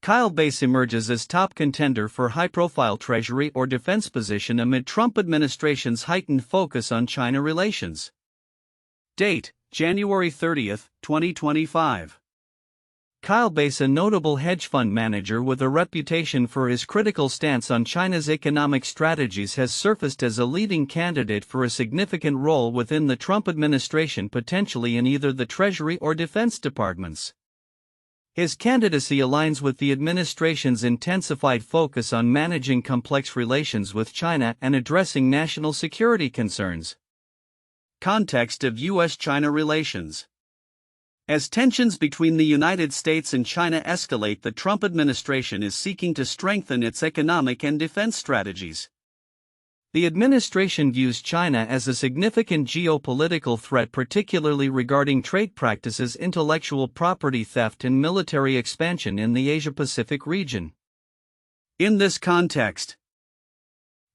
Kyle Bass emerges as top contender for high-profile Treasury or defense position amid Trump administration's heightened focus on China relations. Date: January 30, 2025. Kyle Bass, a notable hedge fund manager with a reputation for his critical stance on China's economic strategies, has surfaced as a leading candidate for a significant role within the Trump administration, potentially in either the Treasury or Defense departments. His candidacy aligns with the administration's intensified focus on managing complex relations with China and addressing national security concerns. Context of U.S. China relations. As tensions between the United States and China escalate, the Trump administration is seeking to strengthen its economic and defense strategies. The administration views China as a significant geopolitical threat, particularly regarding trade practices, intellectual property theft, and military expansion in the Asia-Pacific region. In this context,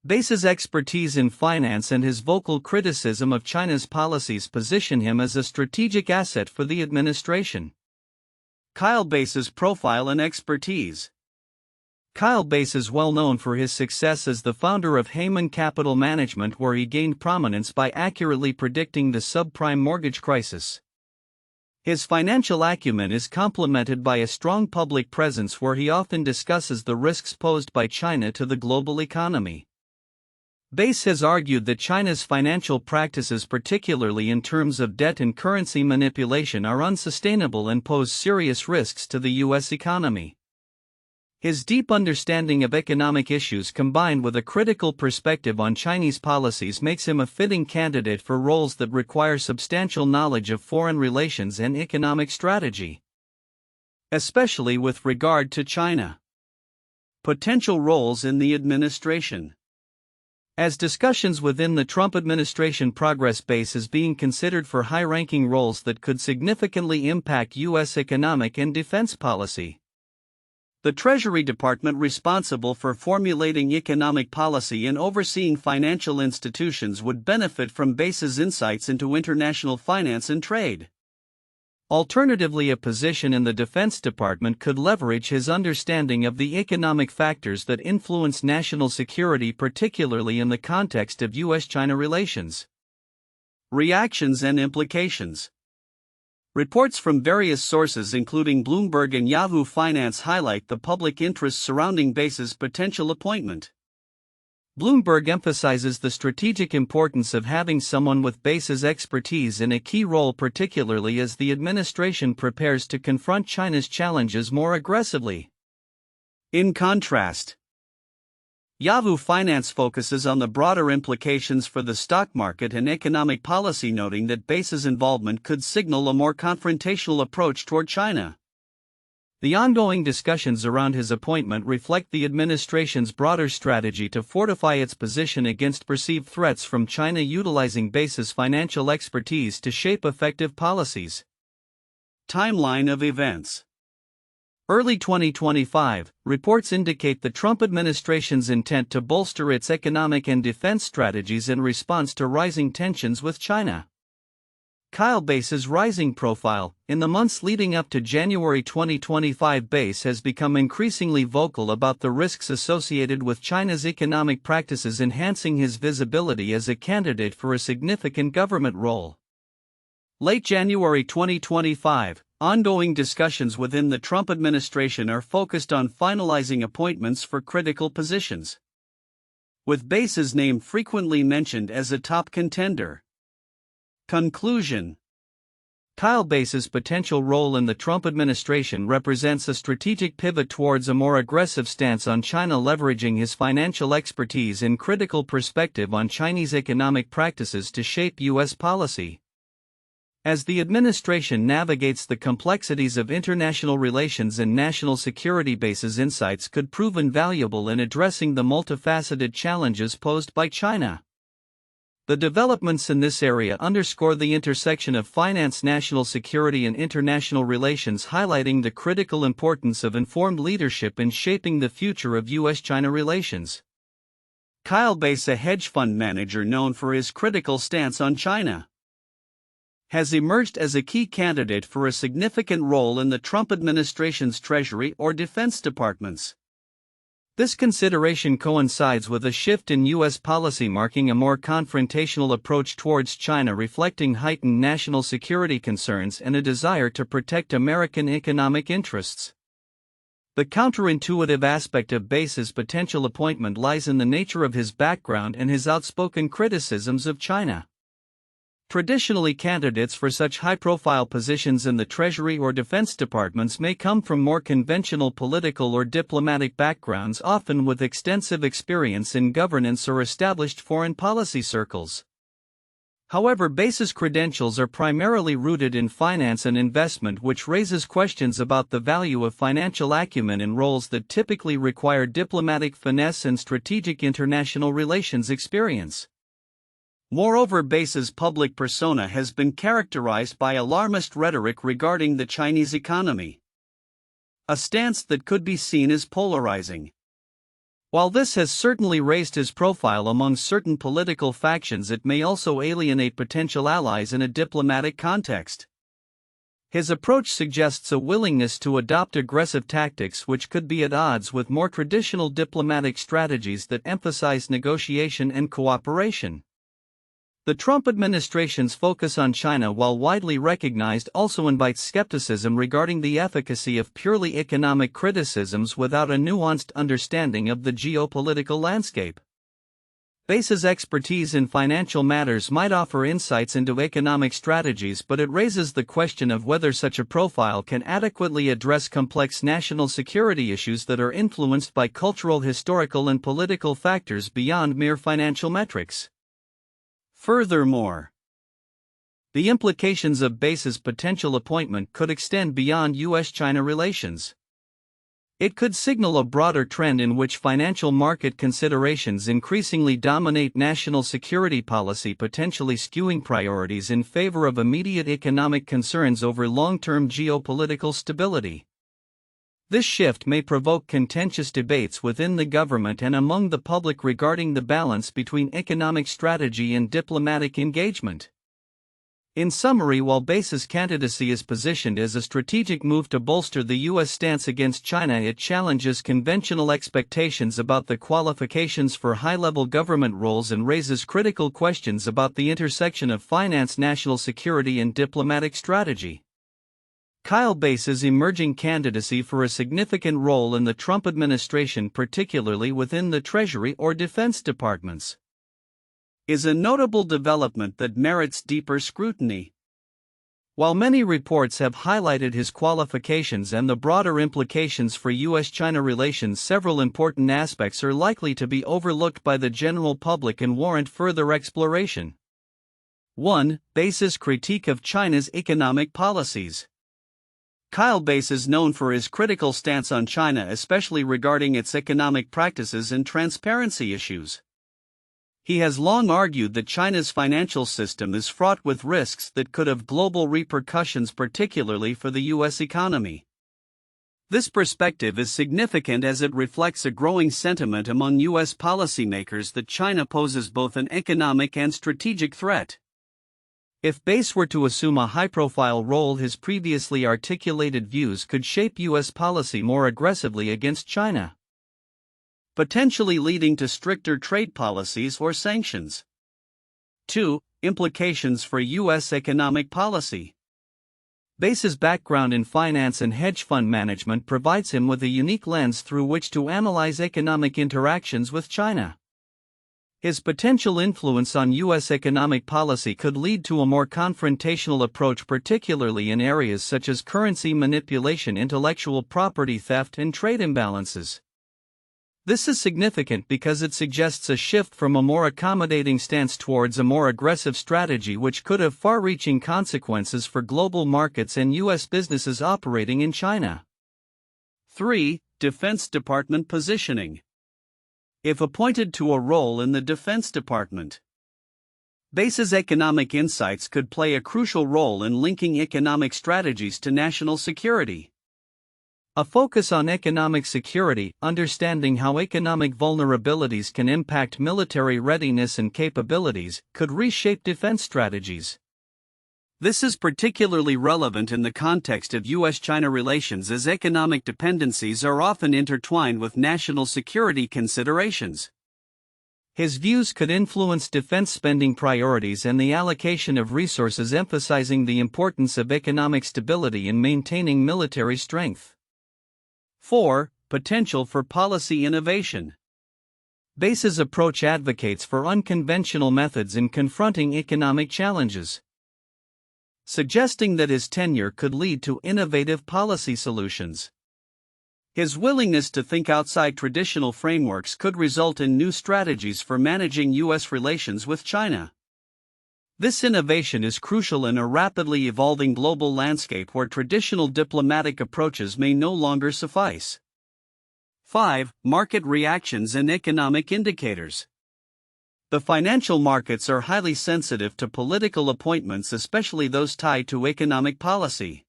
Bass's expertise in finance and his vocal criticism of China's policies position him as a strategic asset for the administration. Kyle Bass's profile and expertise. Kyle Bass is well known for his success as the founder of Heyman Capital Management, where he gained prominence by accurately predicting the subprime mortgage crisis. His financial acumen is complemented by a strong public presence, where he often discusses the risks posed by China to the global economy. Bass has argued that China's financial practices, particularly in terms of debt and currency manipulation, are unsustainable and pose serious risks to the U.S. economy. His deep understanding of economic issues, combined with a critical perspective on Chinese policies, makes him a fitting candidate for roles that require substantial knowledge of foreign relations and economic strategy, especially with regard to China. Potential roles in the administration. As discussions within the Trump administration progress, Bass is being considered for high-ranking roles that could significantly impact U.S. economic and defense policy. The Treasury Department, responsible for formulating economic policy and overseeing financial institutions, would benefit from Bass's insights into international finance and trade. Alternatively, a position in the Defense Department could leverage his understanding of the economic factors that influence national security, particularly in the context of U.S. China relations. Reactions and implications. Reports from various sources, including Bloomberg and Yahoo Finance, highlight the public interest surrounding Bass's potential appointment. Bloomberg emphasizes the strategic importance of having someone with Bass's expertise in a key role, particularly as the administration prepares to confront China's challenges more aggressively. In contrast, Yahoo Finance focuses on the broader implications for the stock market and economic policy, noting that Bass's involvement could signal a more confrontational approach toward China. The ongoing discussions around his appointment reflect the administration's broader strategy to fortify its position against perceived threats from China, utilizing Bass's financial expertise to shape effective policies. Timeline of events. Early 2025, reports indicate the Trump administration's intent to bolster its economic and defense strategies in response to rising tensions with China. Kyle Bass's rising profile. In the months leading up to January 2025, Bass has become increasingly vocal about the risks associated with China's economic practices, enhancing his visibility as a candidate for a significant government role. Late January 2025, ongoing discussions within the Trump administration are focused on finalizing appointments for critical positions, with Bass's name frequently mentioned as a top contender. Conclusion. Kyle Bass's potential role in the Trump administration represents a strategic pivot towards a more aggressive stance on China, leveraging his financial expertise and critical perspective on Chinese economic practices to shape U.S. policy. As the administration navigates the complexities of international relations and national security, Bass's insights could prove invaluable in addressing the multifaceted challenges posed by China. The developments in this area underscore the intersection of finance, national security, and international relations, highlighting the critical importance of informed leadership in shaping the future of U.S.-China relations. Kyle Bass, a hedge fund manager known for his critical stance on China. has emerged as a key candidate for a significant role in the Trump administration's Treasury or Defense departments. This consideration coincides with a shift in U.S. policy marking a more confrontational approach towards China, reflecting heightened national security concerns and a desire to protect American economic interests. The counterintuitive aspect of Base's potential appointment lies in the nature of his background and his outspoken criticisms of China. Traditionally, candidates for such high-profile positions in the Treasury or Defense departments may come from more conventional political or diplomatic backgrounds, often with extensive experience in governance or established foreign policy circles. However, Base's credentials are primarily rooted in finance and investment, which raises questions about the value of financial acumen in roles that typically require diplomatic finesse and strategic international relations experience. Moreover, Base's public persona has been characterized by alarmist rhetoric regarding the Chinese economy, a stance that could be seen as polarizing. While this has certainly raised his profile among certain political factions, it may also alienate potential allies in a diplomatic context. His approach suggests a willingness to adopt aggressive tactics which could be at odds with more traditional diplomatic strategies that emphasize negotiation and cooperation. The Trump administration's focus on China, while widely recognized, also invites skepticism regarding the efficacy of purely economic criticisms without a nuanced understanding of the geopolitical landscape. Base's expertise in financial matters might offer insights into economic strategies, but it raises the question of whether such a profile can adequately address complex national security issues that are influenced by cultural, historical, and political factors beyond mere financial metrics. Furthermore, the implications of Base's potential appointment could extend beyond U.S. China relations. It could signal a broader trend in which financial market considerations increasingly dominate national security policy, potentially skewing priorities in favor of immediate economic concerns over long-term geopolitical stability. This shift may provoke contentious debates within the government and among the public regarding the balance between economic strategy and diplomatic engagement. In summary, while Base's candidacy is positioned as a strategic move to bolster the U.S. stance against China, it challenges conventional expectations about the qualifications for high-level government roles and raises critical questions about the intersection of finance, national security, and diplomatic strategy. Kyle Base's emerging candidacy for a significant role in the Trump administration, particularly within the Treasury or Defense departments, is a notable development that merits deeper scrutiny. While many reports have highlighted his qualifications and the broader implications for U.S.-China relations, several important aspects are likely to be overlooked by the general public and warrant further exploration. 1. Base's critique of China's economic policies. Kyle Base is known for his critical stance on China, especially regarding its economic practices and transparency issues. He has long argued that China's financial system is fraught with risks that could have global repercussions, particularly for the U.S. economy. This perspective is significant as it reflects a growing sentiment among U.S. policymakers that China poses both an economic and strategic threat. If Base were to assume a high-profile role, his previously articulated views could shape U.S. policy more aggressively against China, potentially leading to stricter trade policies or sanctions. 2. Implications for U.S. economic policy. Base's background in finance and hedge fund management provides him with a unique lens through which to analyze economic interactions with China. His potential influence on U.S. economic policy could lead to a more confrontational approach, particularly in areas such as currency manipulation, intellectual property theft, and trade imbalances. This is significant because it suggests a shift from a more accommodating stance towards a more aggressive strategy, which could have far-reaching consequences for global markets and U.S. businesses operating in China. 3. Defense Department positioning. If appointed to a role in the Defense Department, Base's economic insights could play a crucial role in linking economic strategies to national security. A focus on economic security, understanding how economic vulnerabilities can impact military readiness and capabilities, could reshape defense strategies. This is particularly relevant in the context of U.S. China relations, as economic dependencies are often intertwined with national security considerations. His views could influence defense spending priorities and the allocation of resources, emphasizing the importance of economic stability in maintaining military strength. 4. Potential for policy innovation. Base's approach advocates for unconventional methods in confronting economic challenges, suggesting that his tenure could lead to innovative policy solutions. His willingness to think outside traditional frameworks could result in new strategies for managing U.S. relations with China. This innovation is crucial in a rapidly evolving global landscape where traditional diplomatic approaches may no longer suffice. 5. Market reactions and economic indicators. The financial markets are highly sensitive to political appointments, especially those tied to economic policy.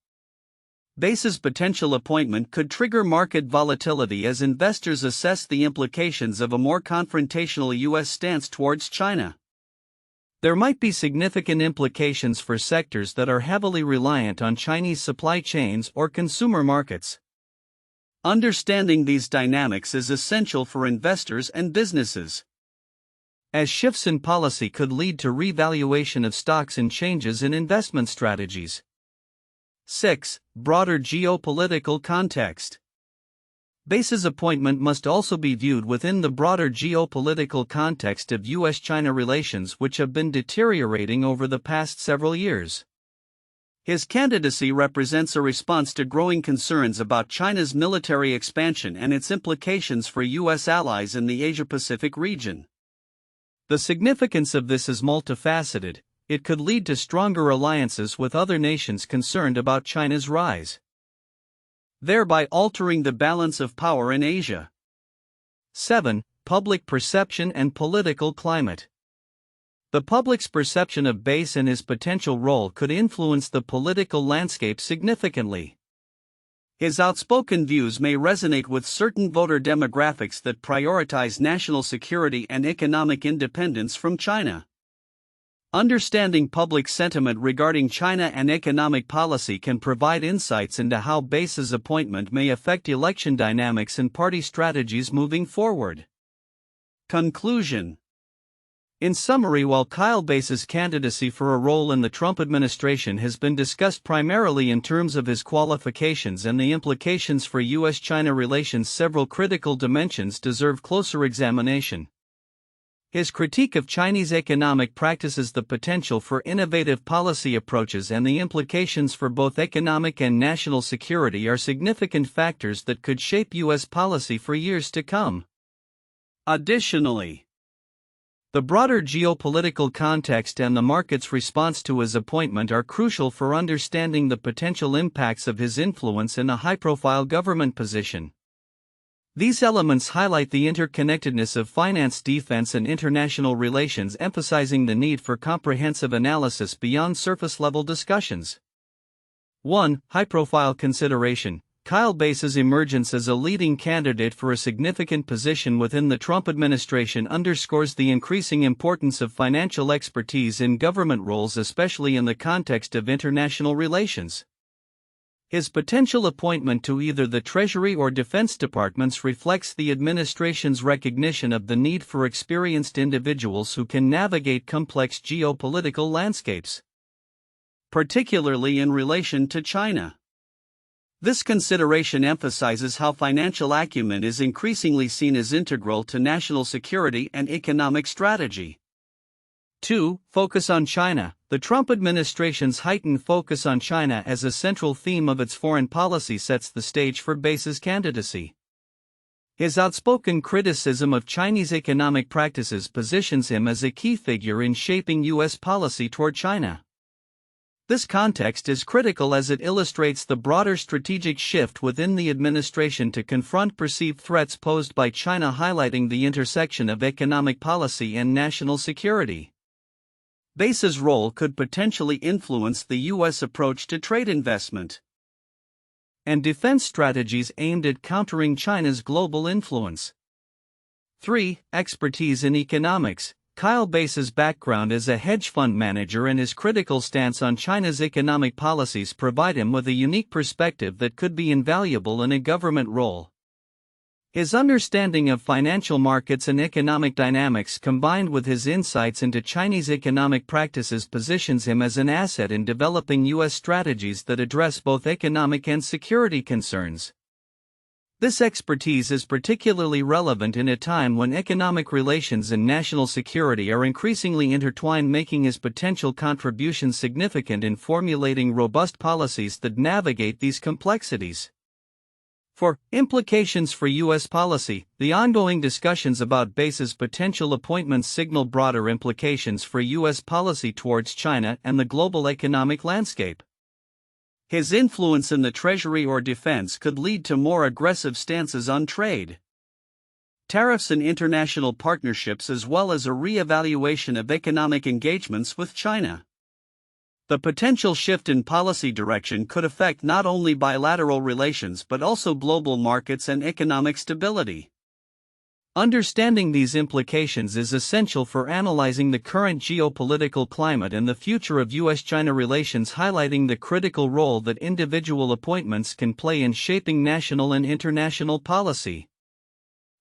Base's potential appointment could trigger market volatility as investors assess the implications of a more confrontational U.S. stance towards China. There might be significant implications for sectors that are heavily reliant on Chinese supply chains or consumer markets. Understanding these dynamics is essential for investors and businesses, as shifts in policy could lead to revaluation of stocks and changes in investment strategies. 6. Broader geopolitical context. Base's appointment must also be viewed within the broader geopolitical context of U.S. China relations, which have been deteriorating over the past several years. His candidacy represents a response to growing concerns about China's military expansion and its implications for U.S. allies in the Asia-Pacific region. The significance of this is multifaceted. It could lead to stronger alliances with other nations concerned about China's rise, thereby altering the balance of power in Asia. 7. Public perception and political climate. The public's perception of Base and his potential role could influence the political landscape significantly. His outspoken views may resonate with certain voter demographics that prioritize national security and economic independence from China. Understanding public sentiment regarding China and economic policy can provide insights into how Base's appointment may affect election dynamics and party strategies moving forward. Conclusion. In summary, while Kyle Base's candidacy for a role in the Trump administration has been discussed primarily in terms of his qualifications and the implications for U.S.-China relations, several critical dimensions deserve closer examination. His critique of Chinese economic practices, the potential for innovative policy approaches, and the implications for both economic and national security are significant factors that could shape U.S. policy for years to come. Additionally, the broader geopolitical context and the market's response to his appointment are crucial for understanding the potential impacts of his influence in a high-profile government position. These elements highlight the interconnectedness of finance, defense, and international relations, emphasizing the need for comprehensive analysis beyond surface-level discussions. 1. High-profile consideration. Kyle Base's emergence as a leading candidate for a significant position within the Trump administration underscores the increasing importance of financial expertise in government roles, especially in the context of international relations. His potential appointment to either the Treasury or Defense departments reflects the administration's recognition of the need for experienced individuals who can navigate complex geopolitical landscapes, particularly in relation to China. This consideration emphasizes how financial acumen is increasingly seen as integral to national security and economic strategy. 2. Focus on China. The Trump administration's heightened focus on China as a central theme of its foreign policy sets the stage for Base's candidacy. His outspoken criticism of Chinese economic practices positions him as a key figure in shaping U.S. policy toward China. This context is critical as it illustrates the broader strategic shift within the administration to confront perceived threats posed by China, highlighting the intersection of economic policy and national security. Base's role could potentially influence the U.S. approach to trade, investment, and defense strategies aimed at countering China's global influence. 3. Expertise in economics. Kyle Base's background as a hedge fund manager and his critical stance on China's economic policies provide him with a unique perspective that could be invaluable in a government role. His understanding of financial markets and economic dynamics combined with his insights into Chinese economic practices positions him as an asset in developing U.S. strategies that address both economic and security concerns. This expertise is particularly relevant in a time when economic relations and national security are increasingly intertwined, making his potential contributions significant in formulating robust policies that navigate these complexities. For implications for U.S. policy, the ongoing discussions about Base's potential appointments signal broader implications for U.S. policy towards China and the global economic landscape. His influence in the Treasury or defense could lead to more aggressive stances on trade, tariffs, and international partnerships, as well as a reevaluation of economic engagements with China. The potential shift in policy direction could affect not only bilateral relations but also global markets and economic stability. Understanding these implications is essential for analyzing the current geopolitical climate and the future of U.S. China relations, highlighting the critical role that individual appointments can play in shaping national and international policy.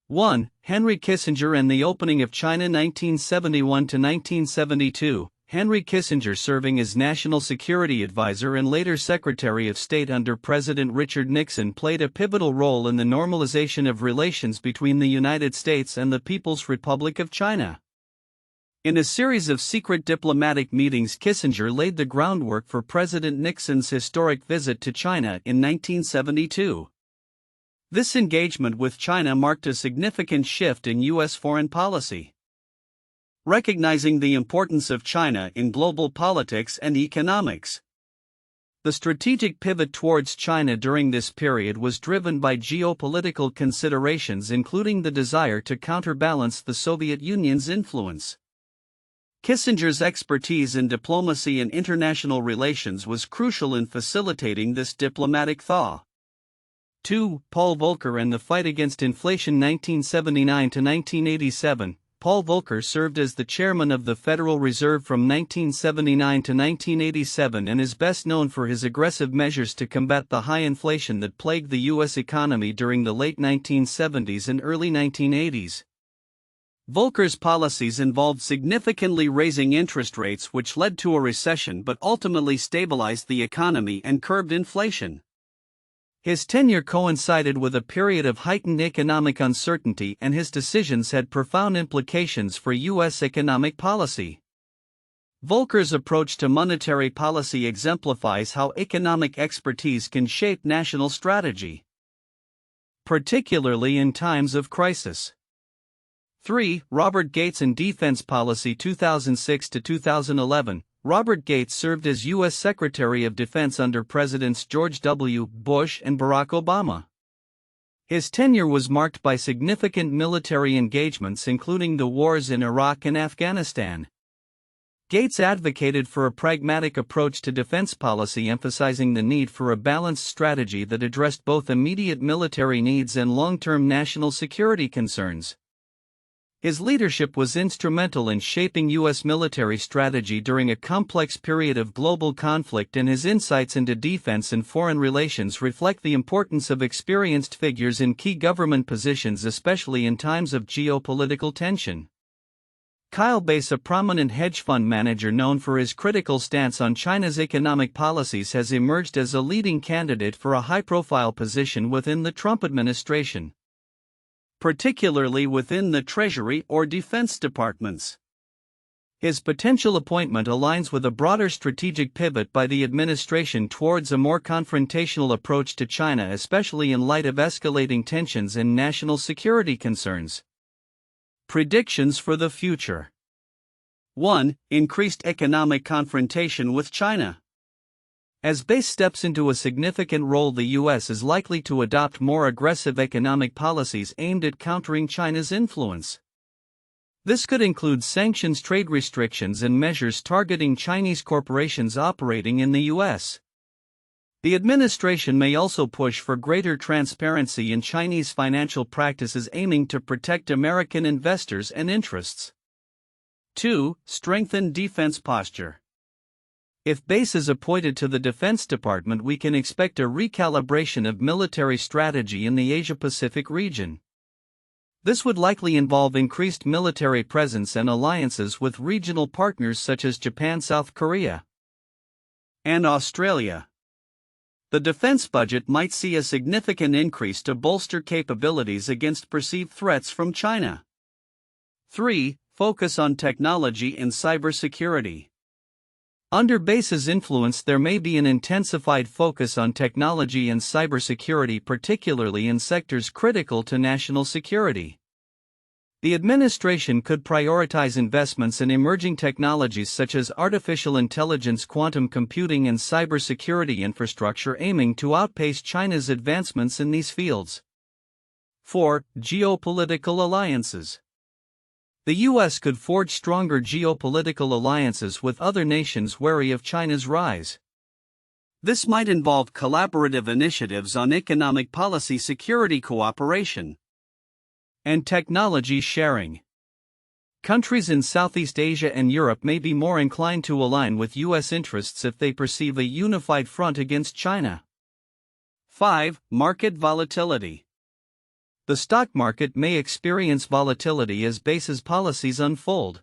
1. Henry Kissinger and the opening of China 1971 to 1972. Henry Kissinger, serving as National Security Advisor and later Secretary of State under President Richard Nixon, played a pivotal role in the normalization of relations between the United States and the People's Republic of China. In a series of secret diplomatic meetings, Kissinger laid the groundwork for President Nixon's historic visit to China in 1972. This engagement with China marked a significant shift in U.S. foreign policy, recognizing the importance of China in global politics and economics. The strategic pivot towards China during this period was driven by geopolitical considerations, including the desire to counterbalance the Soviet Union's influence. Kissinger's expertise in diplomacy and international relations was crucial in facilitating this diplomatic thaw. 2. Paul Volcker and the fight against inflation 1979 to 1987. Paul Volcker served as the chairman of the Federal Reserve from 1979 to 1987 and is best known for his aggressive measures to combat the high inflation that plagued the U.S. economy during the late 1970s and early 1980s. Volcker's policies involved significantly raising interest rates, which led to a recession but ultimately stabilized the economy and curbed inflation. His tenure coincided with a period of heightened economic uncertainty, and his decisions had profound implications for U.S. economic policy. Volcker's approach to monetary policy exemplifies how economic expertise can shape national strategy, particularly in times of crisis. 3. Robert Gates and defense policy 2006 to 2011. Robert Gates served as U.S. Secretary of Defense under Presidents George W. Bush and Barack Obama. His tenure was marked by significant military engagements, including the wars in Iraq and Afghanistan. Gates advocated for a pragmatic approach to defense policy, emphasizing the need for a balanced strategy that addressed both immediate military needs and long-term national security concerns. His leadership was instrumental in shaping U.S. military strategy during a complex period of global conflict, and his insights into defense and foreign relations reflect the importance of experienced figures in key government positions, especially in times of geopolitical tension. Kyle Base, a prominent hedge fund manager known for his critical stance on China's economic policies, has emerged as a leading candidate for a high-profile position within the Trump administration, particularly within the Treasury or Defense departments. His potential appointment aligns with a broader strategic pivot by the administration towards a more confrontational approach to China, especially in light of escalating tensions and national security concerns. Predictions for the future. 1. Increased economic confrontation with China. As Base steps into a significant role, the U.S. is likely to adopt more aggressive economic policies aimed at countering China's influence. This could include sanctions, trade restrictions, and measures targeting Chinese corporations operating in the U.S. The administration may also push for greater transparency in Chinese financial practices, aiming to protect American investors and interests. 2. Strengthen defense posture. If base is appointed to the Defense Department, we can expect a recalibration of military strategy in the Asia-Pacific region. This would likely involve increased military presence and alliances with regional partners such as Japan, South Korea, and Australia. The defense budget might see a significant increase to bolster capabilities against perceived threats from China. 3. Focus on technology and cybersecurity. Under base's influence, there may be an intensified focus on technology and cybersecurity, particularly in sectors critical to national security. The administration could prioritize investments in emerging technologies such as artificial intelligence, quantum computing, and cybersecurity infrastructure, aiming to outpace China's advancements in these fields. 4. Geopolitical alliances. The U.S. could forge stronger geopolitical alliances with other nations wary of China's rise. This might involve collaborative initiatives on economic policy, security cooperation, and technology sharing. Countries in Southeast Asia and Europe may be more inclined to align with U.S. interests if they perceive a unified front against China. 5. Market volatility. The stock market may experience volatility as base's policies unfold.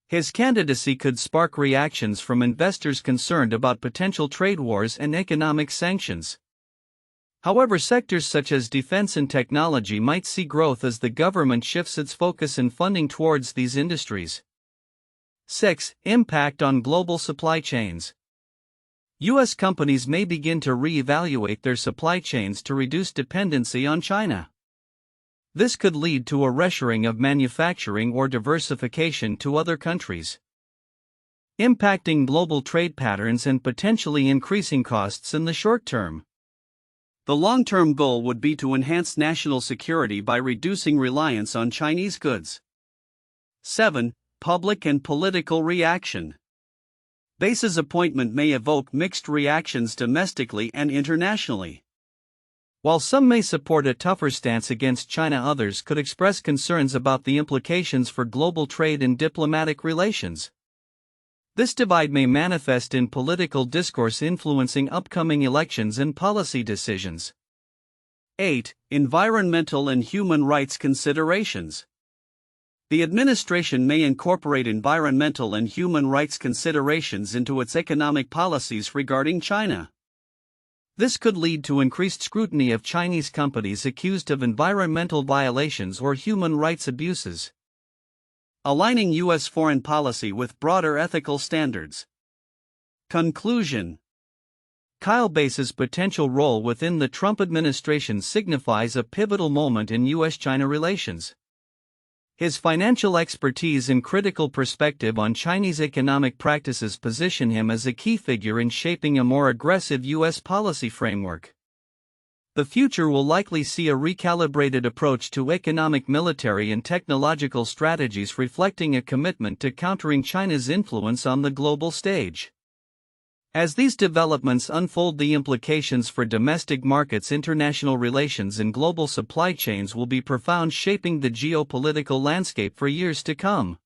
His candidacy could spark reactions from investors concerned about potential trade wars and economic sanctions. However, sectors such as defense and technology might see growth as the government shifts its focus and funding towards these industries. 6. Impact on global supply chains. U.S. companies may begin to reevaluate their supply chains to reduce dependency on China. This could lead to a reshoring of manufacturing or diversification to other countries, impacting global trade patterns and potentially increasing costs in the short term. The long-term goal would be to enhance national security by reducing reliance on Chinese goods. 7. Public and political reaction. Base's appointment may evoke mixed reactions domestically and internationally. While some may support a tougher stance against China, others could express concerns about the implications for global trade and diplomatic relations. This divide may manifest in political discourse, influencing upcoming elections and policy decisions. 8. Environmental and human rights considerations. The administration may incorporate environmental and human rights considerations into its economic policies regarding China. This could lead to increased scrutiny of Chinese companies accused of environmental violations or human rights abuses, aligning U.S. foreign policy with broader ethical standards. Conclusion. Kyle Base's potential role within the Trump administration signifies a pivotal moment in U.S. China relations. His financial expertise and critical perspective on Chinese economic practices position him as a key figure in shaping a more aggressive U.S. policy framework. The future will likely see a recalibrated approach to economic, military, and technological strategies, reflecting a commitment to countering China's influence on the global stage. As these developments unfold, the implications for domestic markets, international relations, and global supply chains will be profound, shaping the geopolitical landscape for years to come.